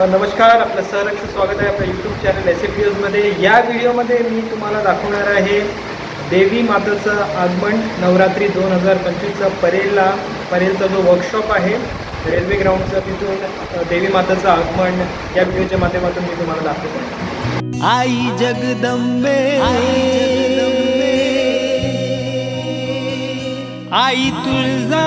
नमस्कार, आपलं सहर्ष स्वागत आहे आपल्या यूट्यूब चॅनल SFVsमध्ये. या व्हिडिओमध्ये मी तुम्हाला दाखवणार आहे देवी माताचं आगमन नवरात्री 2025चा परेलचा जो वर्कशॉप आहे रेल्वे ग्राउंडचा, तिथून देवी माताचं आगमन या व्हिडिओच्या माध्यमातून मी तुम्हाला दाखवतो. आई जगदंबे आई तुळजा